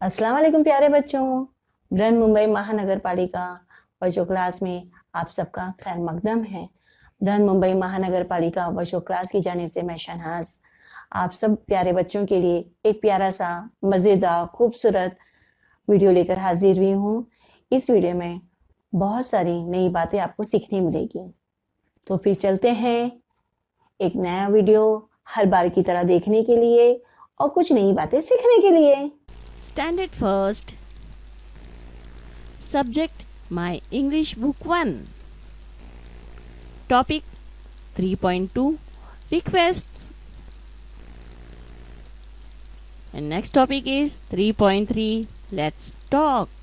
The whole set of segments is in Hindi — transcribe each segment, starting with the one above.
अस्सलाम वालेकुम प्यारे बच्चों। बृहन मुंबई महानगर पालिका वर्चुअल क्लास में आप सबका खैर मकदम है। बृहन मुंबई महानगर पालिका वर्चुअल क्लास की जानिब से मैं शहनाज आप सब प्यारे बच्चों के लिए एक प्यारा सा मज़ेदार खूबसूरत वीडियो लेकर हाजिर हुई हूँ। इस वीडियो में बहुत सारी नई बातें आपको सीखने मिलेगी। तो फिर चलते हैं एक नया वीडियो हर बार की तरह देखने के लिए और कुछ नई बातें सीखने के लिए। Standard first. Subject My English Book 1. Topic 3.2 Requests. And next topic is 3.3 Let's Talk.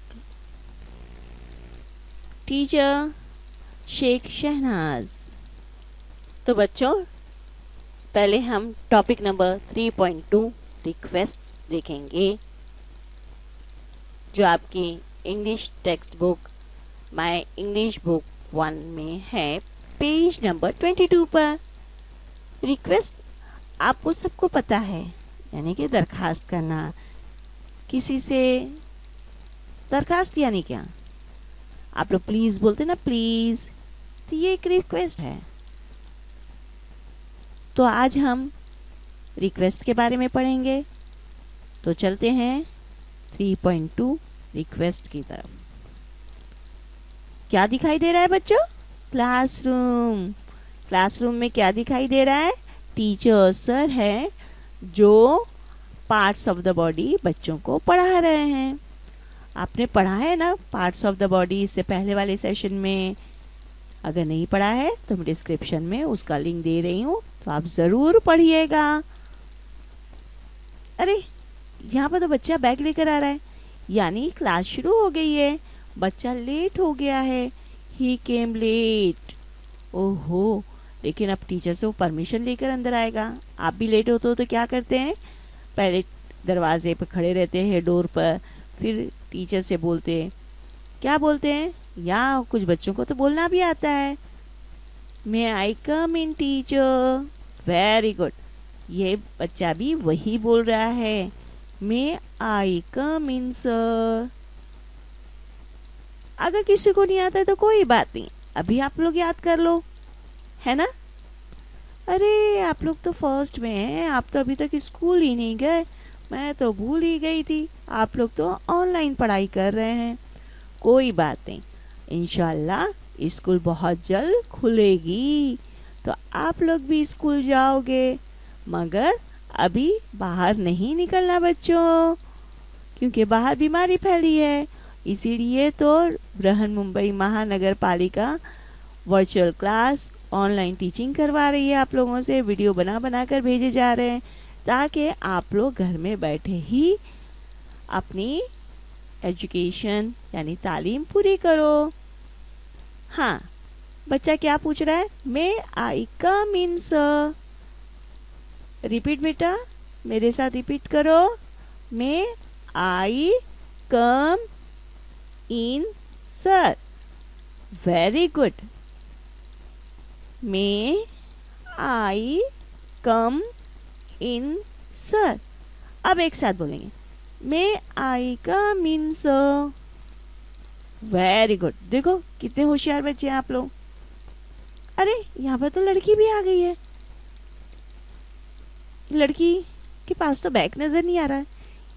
Teacher Sheikh Shahnaz. तो बच्चों पहले हम टॉपिक नंबर 3.2 रिक्वेस्ट्स देखेंगे जो आपकी English text book my English book 1 में है, पेज नंबर 22 पर। रिक्वेस्ट आपको सबको पता है, यानी कि दरखास्त करना। किसी से दरखास्त यानी क्या, आप लोग प्लीज़ बोलते ना, प्लीज़, तो ये एक रिक्वेस्ट है। तो आज हम रिक्वेस्ट के बारे में पढ़ेंगे। तो चलते हैं 3.2 रिक्वेस्ट की तरफ। क्या दिखाई दे रहा है बच्चों? क्लासरूम। क्लासरूम में क्या दिखाई दे रहा है? टीचर सर है जो पार्ट्स ऑफ द बॉडी बच्चों को पढ़ा रहे हैं। आपने पढ़ा है ना पार्ट्स ऑफ द बॉडी इससे पहले वाले सेशन में? अगर नहीं पढ़ा है तो मैं डिस्क्रिप्शन में उसका लिंक दे रही हूँ, तो आप ज़रूर पढ़िएगा। अरे यहाँ पर तो बच्चा बैग लेकर आ रहा है, यानी क्लास शुरू हो गई है। बच्चा लेट हो गया है, ही केम लेट। ओहो, लेकिन अब टीचर से वो परमिशन लेकर अंदर आएगा। आप भी लेट होते हो तो क्या करते हैं? पहले दरवाजे पर खड़े रहते हैं, डोर पर, फिर टीचर से बोलते हैं। क्या बोलते हैं? या कुछ बच्चों को तो बोलना भी आता है, मे I come in teacher. Very good, ये बच्चा भी वही बोल रहा है, मे आई कम इन सर। अगर किसी को नहीं आता है तो कोई बात नहीं, अभी आप लोग याद कर लो, है ना? अरे आप लोग तो फर्स्ट में हैं, आप तो अभी तक स्कूल ही नहीं गए। मैं तो भूल ही गई थी, आप लोग तो ऑनलाइन पढ़ाई कर रहे हैं। कोई बात नहीं, इंशाल्लाह स्कूल बहुत जल्द खुलेगी तो आप लोग भी स्कूल जाओगे। मगर अभी बाहर नहीं निकलना बच्चों, क्योंकि बाहर बीमारी फैली है। इसीलिए तो बृहन मुंबई महानगर पालिका वर्चुअल क्लास ऑनलाइन टीचिंग करवा रही है। आप लोगों से वीडियो बना बना कर भेजे जा रहे हैं, ताकि आप लोग घर में बैठे ही अपनी एजुकेशन यानी तालीम पूरी करो। हाँ, बच्चा क्या पूछ रहा है? मे I come in sir. Repeat बेटा, मेरे साथ रिपीट करो। May I come in sir. Very good. May I come in sir. अब एक साथ बोलेंगे, may I come in sir. Very good. देखो कितने होशियार बच्चे हैं आप लोग। अरे यहाँ पर तो लड़की भी आ गई है। लड़की के पास तो बैग नज़र नहीं आ रहा है,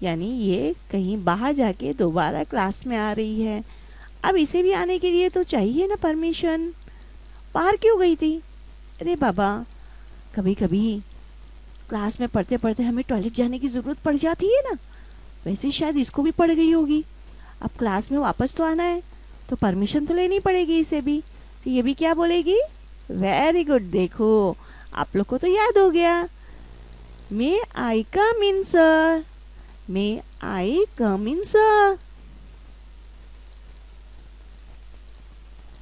यानी ये कहीं बाहर जाके दोबारा क्लास में आ रही है। अब इसे भी आने के लिए तो चाहिए ना परमिशन। बाहर क्यों गई थी? अरे बाबा, कभी कभी क्लास में पढ़ते पढ़ते हमें टॉयलेट जाने की ज़रूरत पड़ जाती है ना, वैसे शायद इसको भी पड़ गई होगी। अब क्लास में वापस तो आना है, तो परमिशन तो लेनी पड़ेगी इसे भी। तो ये भी क्या बोलेगी? Very good. देखो आप लोग को तो याद हो गया, मे I come in sir. May I come in sir.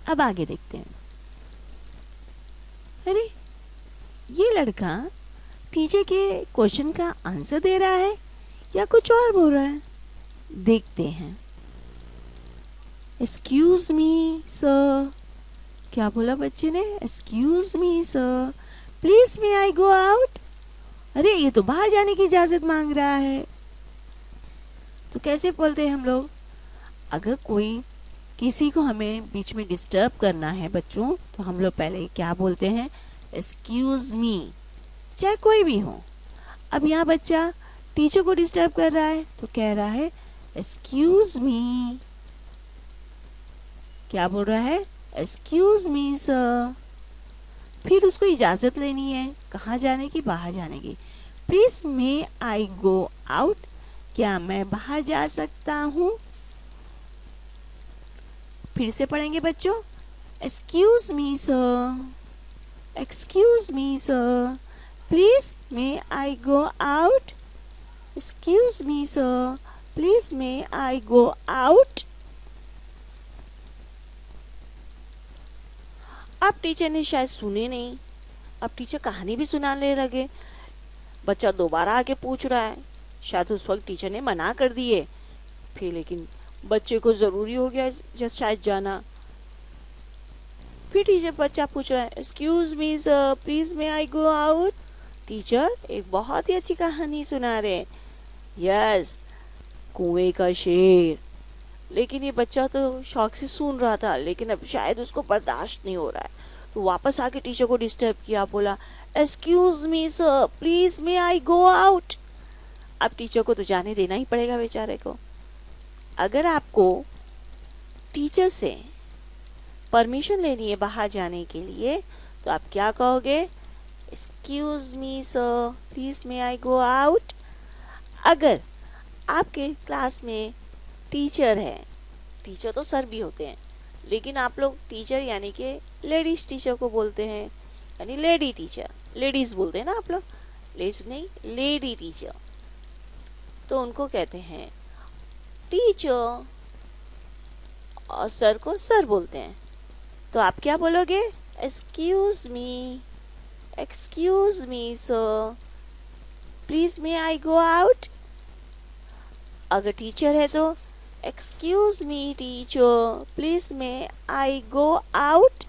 अब आगे देखते हैं। अरे ये लड़का टीचर के क्वेश्चन का आंसर दे रहा है या कुछ और बोल रहा है? देखते हैं। Excuse me sir. क्या बोला बच्चे ने? Excuse me sir, please may I go out. अरे ये तो बाहर जाने की इजाज़त मांग रहा है। तो कैसे बोलते हैं हम लोग? अगर कोई किसी को हमें बीच में डिस्टर्ब करना है बच्चों, तो हम लोग पहले क्या बोलते हैं? एक्सक्यूज मी, चाहे कोई भी हो। अब यहाँ बच्चा टीचर को डिस्टर्ब कर रहा है तो कह रहा है एक्सक्यूज मी। क्या बोल रहा है? Excuse me sir. फिर उसको इजाज़त लेनी है, कहाँ जाने की? बाहर जाने की। Please may I go out, क्या मैं बाहर जा सकता हूँ? फिर से पढ़ेंगे बच्चों। Excuse me sir, excuse me sir, please may I go out, excuse me sir, please may I go out. अब टीचर ने शायद सुने नहीं, अब टीचर कहानी भी सुनाने लगे। बच्चा दोबारा आके पूछ रहा है, शायद उस वक्त टीचर ने मना कर दिए, फिर लेकिन बच्चे को ज़रूरी हो गया शायद जाना। फिर टीचर बच्चा पूछ रहा है excuse me sir, please may I go out. Teacher एक बहुत ही अच्छी कहानी सुना रहे, यस, कुएं का शेर। लेकिन ये बच्चा तो शौक से सुन रहा था, लेकिन अब शायद उसको बर्दाश्त नहीं हो रहा है, तो वापस आके टीचर को डिस्टर्ब किया, बोला excuse me sir, please may I go out. अब टीचर को तो जाने देना ही पड़ेगा बेचारे को। अगर आपको टीचर से परमिशन लेनी है बाहर जाने के लिए, तो आप क्या कहोगे? Excuse me sir, please may I go out. अगर आपके क्लास में टीचर है, टीचर तो सर भी होते हैं, लेकिन आप लोग टीचर यानी कि लेडीज़ टीचर को बोलते हैं, यानी लेडी टीचर, लेडीज़ बोलते हैं ना आप लोग, लेडीज नहीं, लेडी टीचर, तो उनको कहते हैं टीचर, और सर को सर बोलते हैं। तो आप क्या बोलोगे? Excuse me sir, please may I go out. अगर टीचर है तो excuse me teacher, please may I go out.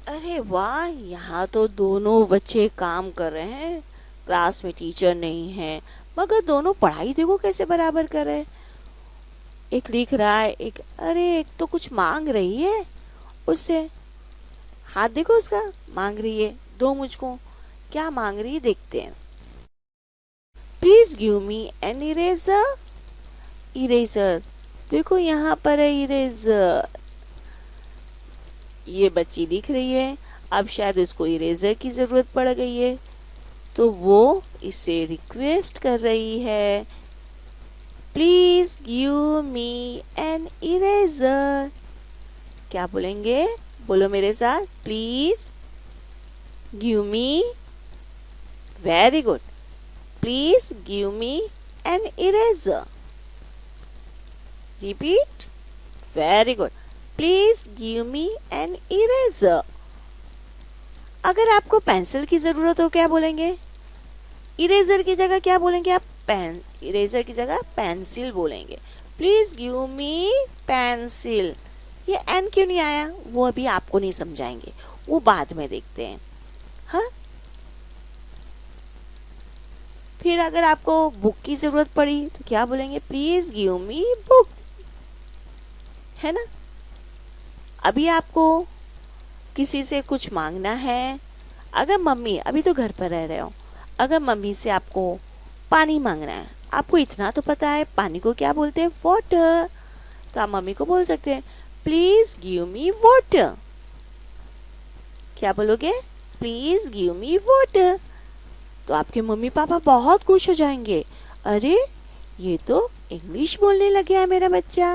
अरे वाह, यहाँ तो दोनों बच्चे काम कर रहे हैं, क्लास में टीचर नहीं है, मगर दोनों पढ़ाई देखो कैसे बराबर कर रहे हैं। एक लिख रहा है, एक तो कुछ मांग रही है उससे, हाथ देखो उसका, मांग रही है, दो मुझको, क्या मांग रही है देखते हैं। Please give me an eraser. Eraser देखो यहाँ पर है इरेजर। ये बच्ची लिख रही है, अब शायद उसको इरेजर की ज़रूरत पड़ गई है, तो वो इसे रिक्वेस्ट कर रही है, please give me an eraser. क्या बोलेंगे? बोलो मेरे साथ, please give me, very good, please give me an eraser. Repeat, very good, please give me an eraser. अगर आपको पेंसिल की ज़रूरत हो, क्या बोलेंगे? इरेजर की जगह क्या बोलेंगे आप? पेन। इरेजर की जगह पेंसिल बोलेंगे। Please give me pencil. ये एन क्यों नहीं आया, वो अभी आपको नहीं समझाएंगे, वो बाद में देखते हैं। हाँ, फिर अगर आपको बुक की ज़रूरत पड़ी तो क्या बोलेंगे? प्लीज़ गिव मी बुक, है ना। अभी आपको किसी से कुछ मांगना है, अगर मम्मी, अभी तो घर पर रह रहे हो, अगर मम्मी से आपको पानी मांगना है, आपको इतना तो पता है पानी को क्या बोलते हैं? वाटर। तो आप मम्मी को बोल सकते हैं, प्लीज़ गिव मी वाटर। क्या बोलोगे? Please give me water. तो आपके मम्मी पापा बहुत खुश हो जाएंगे, अरे ये तो इंग्लिश बोलने लग गया है मेरा बच्चा,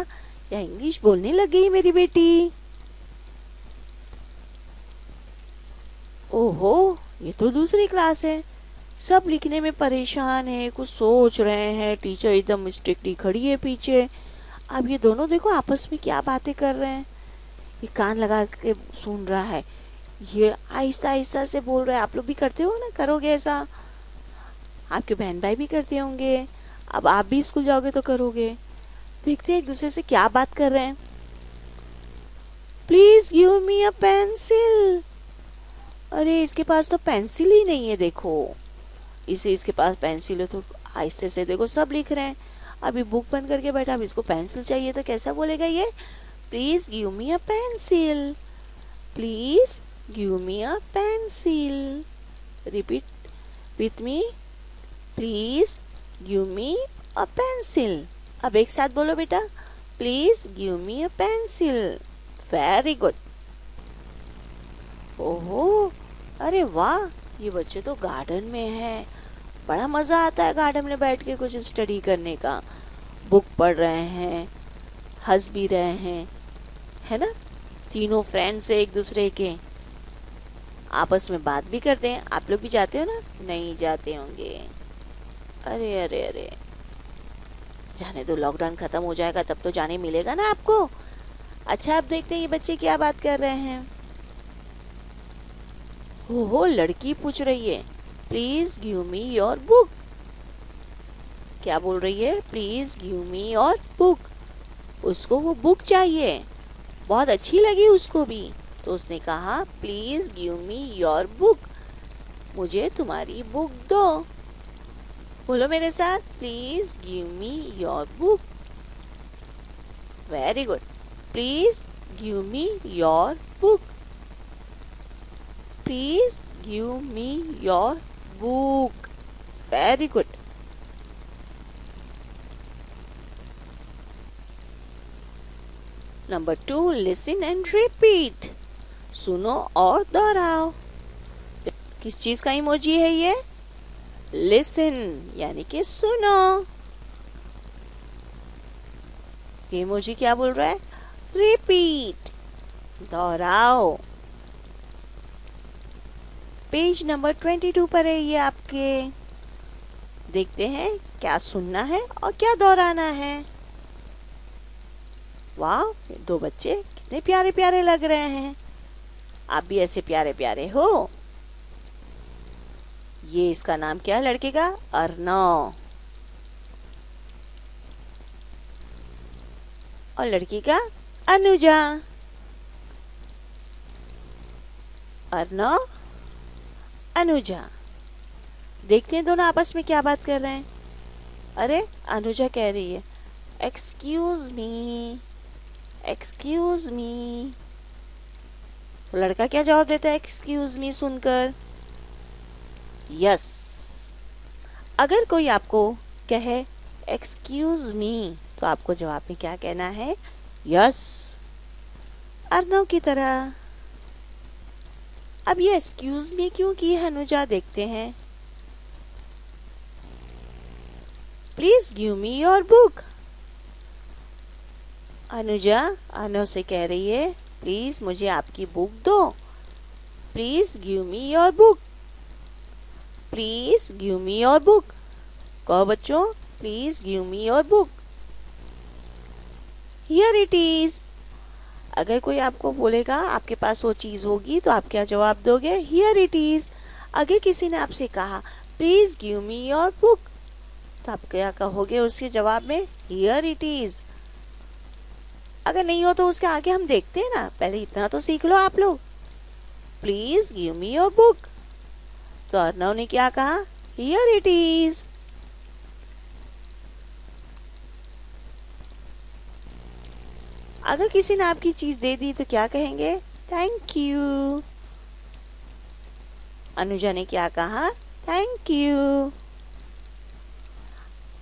या इंग्लिश बोलने लग गई मेरी बेटी। ओहो, ये तो दूसरी क्लास है, सब लिखने में परेशान है, कुछ सोच रहे हैं, टीचर एकदम स्ट्रिक्टली खड़ी है पीछे। अब ये दोनों देखो आपस में क्या बातें कर रहे हैं। ये कान लगा के सुन रहा है, ये आहिस्ता आहिस्ता से बोल रहा है। आप लोग भी करते हो ना, करोगे ऐसा, आपके बहन भाई भी करते होंगे, अब आप भी स्कूल जाओगे तो करोगे। देखते हैं एक दूसरे से क्या बात कर रहे हैं। Please give me a pencil. अरे इसके पास तो पेंसिल ही नहीं है, देखो इसे इसके पास पेंसिल है तो आहिस्ते से देखो सब लिख रहे हैं। अभी बुक बंद करके बैठा, अब इसको पेंसिल चाहिए तो कैसा बोलेगा ये? Please give me a pencil, please give me a pencil. Repeat with me, please give me a pencil. अब एक साथ बोलो बेटा, please give me a pencil. Very good. ओहो, अरे वाह, ये बच्चे तो गार्डन में हैं। बड़ा मज़ा आता है गार्डन में बैठ के कुछ स्टडी करने का। बुक पढ़ रहे हैं, हंस भी रहे हैं, है ना। तीनों फ्रेंड्स है एक दूसरे के, आपस में बात भी करते हैं। आप लोग भी जाते हो ना? नहीं जाते होंगे। अरे अरे अरे, जाने दो, लॉकडाउन ख़त्म हो जाएगा तब तो जाने मिलेगा ना आपको। अच्छा, अब देखते हैं ये बच्चे क्या बात कर रहे हैं। हो, लड़की पूछ रही है, please give me your book. क्या बोल रही है? Please give me your book. उसको वो बुक चाहिए, बहुत अच्छी लगी उसको भी, तो उसने कहा please give me your book, मुझे तुम्हारी बुक दो। बोलो मेरे साथ, please give me your book. Very good. Please give me your book, please give me your book. Very good. Number 2, listen and repeat. सुनो और दोहराओ। किस चीज का इमोजी है ये? लिसन यानी कि सुनो। ये इमोजी क्या बोल रहा है? रिपीट, दोहराओ। पेज नंबर 22 पर है ये आपके। देखते हैं क्या सुनना है और क्या दोहराना है। वाह, दो बच्चे कितने प्यारे प्यारे लग रहे हैं। आप भी ऐसे प्यारे प्यारे हो। ये इसका नाम क्या है लड़के का? अर्नव। और लड़की का? अनुजा। अर्नव, अनुजा। देखते हैं दोनों आपस में क्या बात कर रहे हैं। अरे, अनुजा कह रही है, एक्सक्यूज मी, एक्सक्यूज मी। तो लड़का क्या जवाब देता है एक्सक्यूज मी सुनकर? यस। अगर कोई आपको कहे एक्सक्यूज मी तो आपको जवाब में क्या कहना है? यस, अर्नव की तरह। अब ये एक्सक्यूज मी क्यों की है अनुजा, देखते हैं। Please give me your book. Anuja Arnav से कह रही है, प्लीज मुझे आपकी बुक दो। Please give me your book, please give me your book. कहो बच्चों, please give me your book. Here it is. अगर कोई आपको बोलेगा आपके पास वो चीज़ होगी तो आप क्या जवाब दोगे? Here it is. अगर किसी ने आपसे कहा please give me your book तो आप क्या कहोगे उसके जवाब में? Here it is. अगर नहीं हो तो उसके आगे हम देखते हैं ना, पहले इतना तो सीख लो आप लोग। Please give me your book. तो अर्नव ने क्या कहा? Here it is. अगर किसी ने आपकी चीज दे दी तो क्या कहेंगे? Thank you. अनुजा ने क्या कहा? Thank you.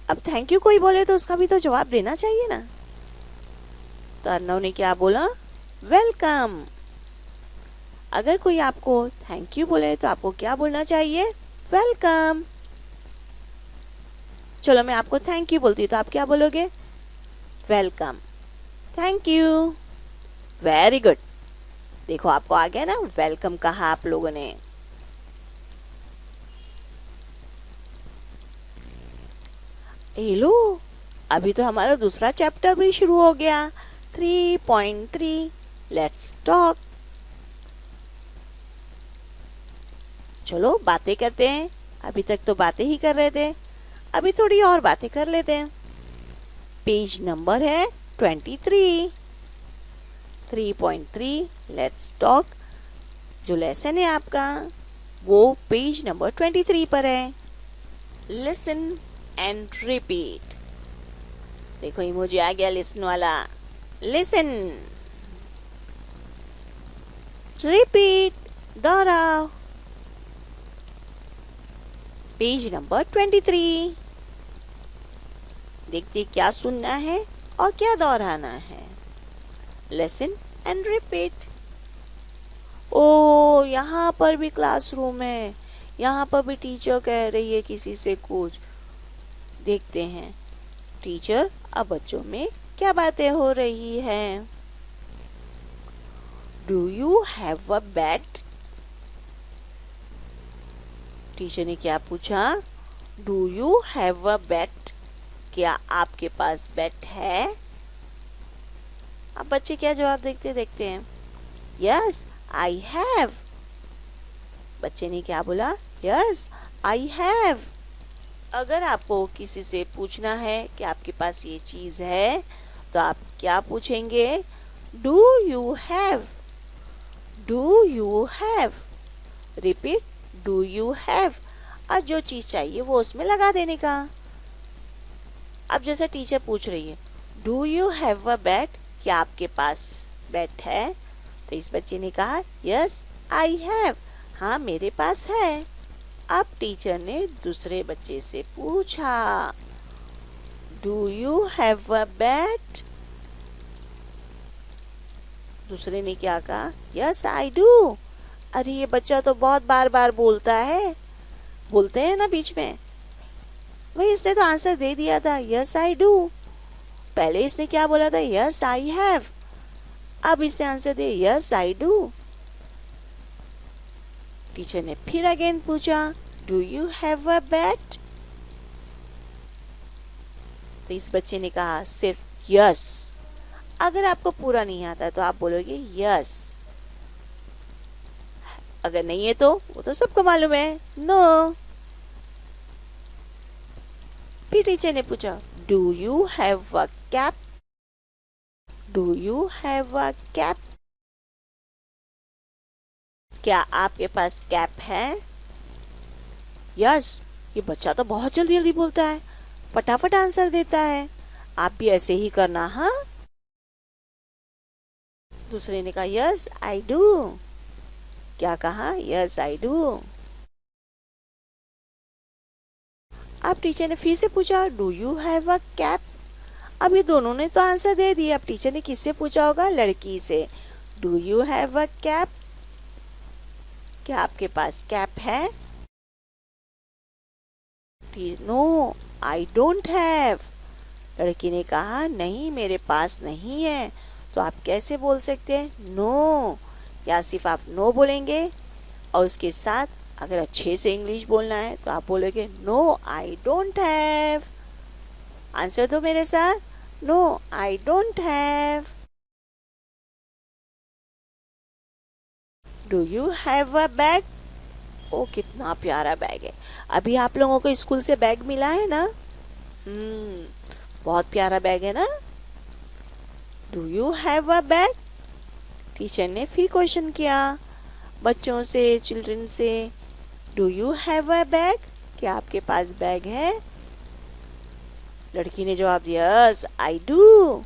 अब थैंक यू कोई बोले तो उसका भी तो जवाब देना चाहिए ना। तो अर्नव ने क्या बोला? वेलकम। अगर कोई आपको थैंक यू बोले तो आपको क्या बोलना चाहिए? वेलकम। चलो मैं आपको थैंक यू बोलती हूँ तो आप क्या बोलोगे? Welcome, thank you. Very good. देखो आपको आ गया ना, वेलकम कहा आप लोगों ने। हेलो, अभी तो हमारा दूसरा चैप्टर भी शुरू हो गया। 3.3 लेट्स टॉक। चलो बातें करते हैं। अभी तक तो बातें ही कर रहे थे, अभी थोड़ी और बातें कर लेते हैं। पेज नंबर है 23। 3.3 लेट्स टॉक जो लेसन है आपका वो पेज नंबर 23 पर है। Listen and repeat. देखो इमोजी आ गया लिसन वाला। लिसन, रिपीट, दोहराओ। Page number 23। देखते क्या सुनना है और क्या दोहराना है। Listen and repeat. ओ, यहाँ पर भी क्लासरूम है, यहाँ पर भी टीचर कह रही है किसी से कुछ। देखते हैं टीचर अब बच्चों में क्या बातें हो रही हैं। Do you have a bat? Teacher ने क्या पूछा? Do you have a bat? क्या आपके पास बैट है? अब बच्चे क्या जवाब देखते हैं। Yes I have. बच्चे ने क्या बोला? Yes I have. अगर आपको किसी से पूछना है कि आपके पास ये चीज़ है तो आप क्या पूछेंगे? Do you have? Do you have? Repeat, do you have. और जो चीज़ चाहिए वो उसमें लगा देने का। अब जैसे टीचर पूछ रही है do you have a bat? क्या आपके पास बैट है? तो इस बच्चे ने कहा यस आई हैव। हाँ मेरे पास है। अब टीचर ने दूसरे बच्चे से पूछा do you have a bat? दूसरे ने क्या कहा? Yes I do. अरे ये बच्चा तो बहुत बार बार बोलता है, बोलते हैं ना बीच में। वही इसने तो आंसर दे दिया था यस आई डू। पहले इसने क्या बोला था? Yes I have. अब इसने आंसर दिया यस आई डू। टीचर ने फिर अगेन पूछा do you have a bat? तो इस बच्चे ने कहा सिर्फ यस। अगर आपको पूरा नहीं आता तो आप बोलोगे यस। अगर नहीं है तो वो तो सबको मालूम है नो। फिर टीचर ने पूछा do you have a cap? Do you have a cap? क्या आपके पास कैप है? यस। ये बच्चा तो बहुत जल्दी जल्दी बोलता है, फटाफट आंसर देता है। आप भी ऐसे ही करना। हाँ। दूसरे ने कहा यस आई डू। क्या कहा? Yes I do. अब टीचर ने फिर से पूछा do you have a cap? अब ये दोनों ने तो आंसर दे दिया। अब टीचर ने किससे पूछा होगा? लड़की से। Do you have a cap? क्या आपके पास कैप है? No I don't have. लड़की ने कहा नहीं मेरे पास नहीं है। तो आप कैसे बोल सकते हैं? नो। या सिर्फ आप नो बोलेंगे और उसके साथ अगर अच्छे से इंग्लिश बोलना है तो आप बोलोगे no I don't have. Answer दो मेरे साथ। No I don't have. Do you have a bag? ओ कितना प्यारा बैग है। अभी आप लोगों को स्कूल से बैग मिला है ना? बहुत प्यारा बैग है ना? Do you have a bag? Teacher ने फिर क्वेश्चन किया बच्चों से, चिल्ड्रन से। Do you have a bag? क्या आपके पास बैग है? लड़की ने जवाब दिया यस आई डू।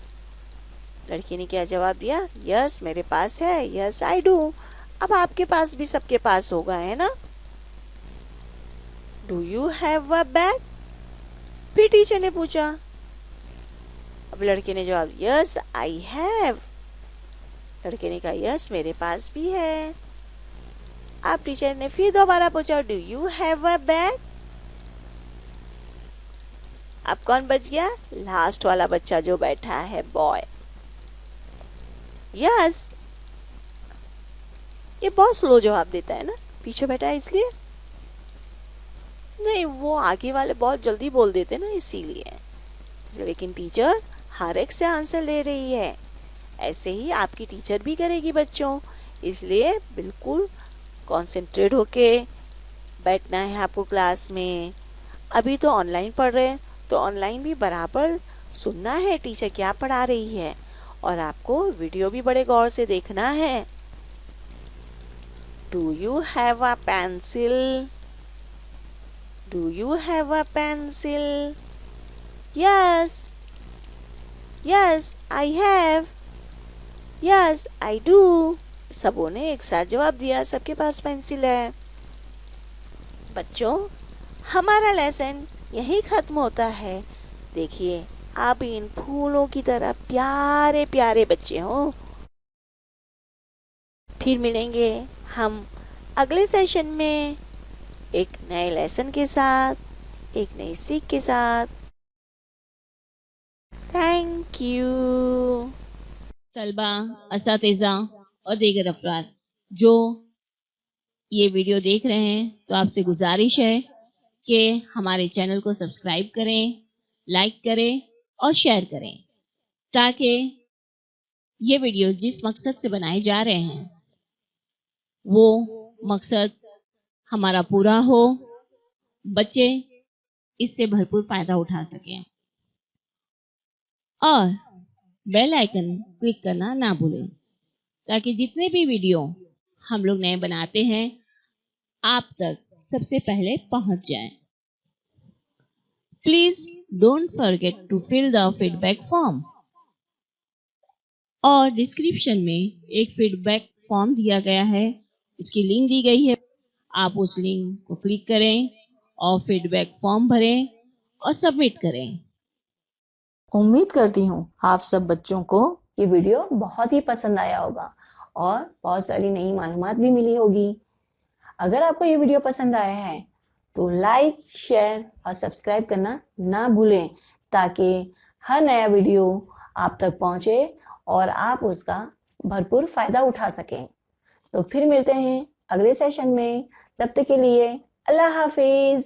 लड़की ने क्या जवाब दिया? यस मेरे पास है। Yes I do. अब आपके पास भी सबके पास होगा, है ना? Do you have a bag? फिर टीचर ने पूछा। अब लड़के ने जवाब यस आई हैव। लड़के ने कहा यस मेरे पास भी है। अब टीचर ने फिर दोबारा पूछा do you have a bag? अब कौन बच गया? लास्ट वाला बच्चा जो बैठा है, बॉय। यस। ये बहुत स्लो जवाब देता है ना, पीछे बैठा है इसलिए। नहीं, वो आगे वाले बहुत जल्दी बोल देते ना, इसीलिए। लेकिन टीचर हर एक से आंसर ले रही है। ऐसे ही आपकी टीचर भी करेगी बच्चों, इसलिए बिल्कुल कंसंट्रेट होके बैठना है आपको क्लास में। अभी तो ऑनलाइन पढ़ रहे हैं तो ऑनलाइन भी बराबर सुनना है टीचर क्या पढ़ा रही है, और आपको वीडियो भी बड़े गौर से देखना है। Do you have a pencil? Do you have a pencil? Yes. Yes, I have. Yes, I do. सबों ने एक साथ जवाब दिया, सबके पास पेंसिल है। बच्चों, हमारा लेसन यहीं खत्म होता है। देखिए, आप इन फूलों की तरह प्यारे प्यारे बच्चे हो। फिर मिलेंगे हम अगले सेशन में एक नए लेसन के साथ, एक नई सीख के साथ। Thank you. तलबा, असातिज़ा और दीगर अफराद जो ये वीडियो देख रहे हैं, तो आपसे गुजारिश है कि हमारे चैनल को सब्सक्राइब करें, लाइक करें और शेयर करें, ताकि ये वीडियो जिस मकसद से बनाए जा रहे हैं वो मकसद हमारा पूरा हो, बच्चे इससे भरपूर फ़ायदा उठा सकें। और बेल आइकन क्लिक करना ना भूलें, ताकि जितने भी वीडियो हम लोग नए बनाते हैं आप तक सबसे पहले पहुंच जाएं। Please don't forget to fill the feedback form. और डिस्क्रिप्शन में एक फीडबैक फॉर्म दिया गया है, इसकी लिंक दी गई है। आप उस लिंक को क्लिक करें और फीडबैक फॉर्म भरें और सबमिट करें। उम्मीद करती हूँ आप सब बच्चों को ये वीडियो बहुत ही पसंद आया होगा और बहुत सारी नई मालूमात भी मिली होगी। अगर आपको ये वीडियो पसंद आया है तो लाइक, शेयर और सब्सक्राइब करना ना भूलें, ताकि हर नया वीडियो आप तक पहुंचे और आप उसका भरपूर फायदा उठा सकें। तो फिर मिलते हैं अगले सेशन में। तब तक के लिए अल्लाह हाफिज।